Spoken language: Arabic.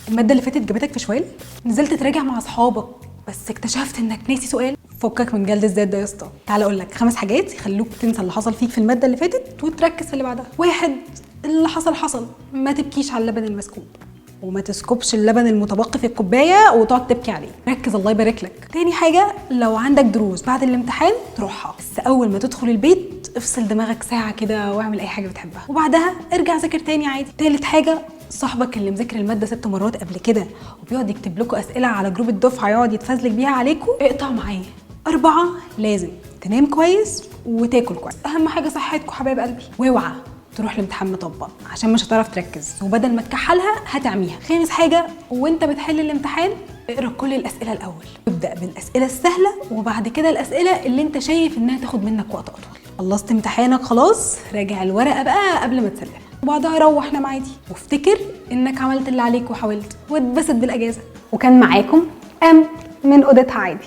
الماده اللي فاتت جابتك في شوال، نزلت تراجع مع اصحابك بس اكتشفت انك ناسي سؤال. فكك من جلد الذات ده يا اسطى. تعال اقول لك 5 حاجات يخلوك تنسى اللي حصل فيك في الماده اللي فاتت وتركز في اللي بعدها. 1، اللي حصل، ما تبكيش على اللبن المسكوب، وما تسكبش اللبن المتبقي في الكوبايه وتقعد تبكي عليه. ركز الله يبارك لك. تاني حاجه، لو عندك دروس بعد الامتحان تروحها، بس اول ما تدخل البيت افصل دماغك ساعه كده واعمل اي حاجه بتحبها، وبعدها ارجع ذاكر تاني عادي. تالت حاجه، صاحبك اللي مذاكر الماده 6 مرات قبل كده وبيقعد يكتب لكم اسئله على جروب الدفعه يقعد يتفزلك بيها عليكم، اقطع معاه. 4، لازم تنام كويس وتاكل كويس، اهم حاجه صحتكم حبايب قلبي. واوعى تروح الامتحان مطبق عشان مش هتعرف تركز، وبدل ما تكحلها هتعميها. 5 حاجه، وانت بتحل الامتحان اقرا كل الاسئله الاول، ابدا بالاسئله السهله وبعد كده الاسئله اللي انت شايف انها تاخد منك وقت اطول. خلصت امتحانك خلاص، راجع الورقه بقى قبل ما تسلمها وبعدها روح نام عادي، وافتكر انك عملت اللي عليك وحاولت، واتبسط بالاجازه. وكان معاكم من اوضتها عادي.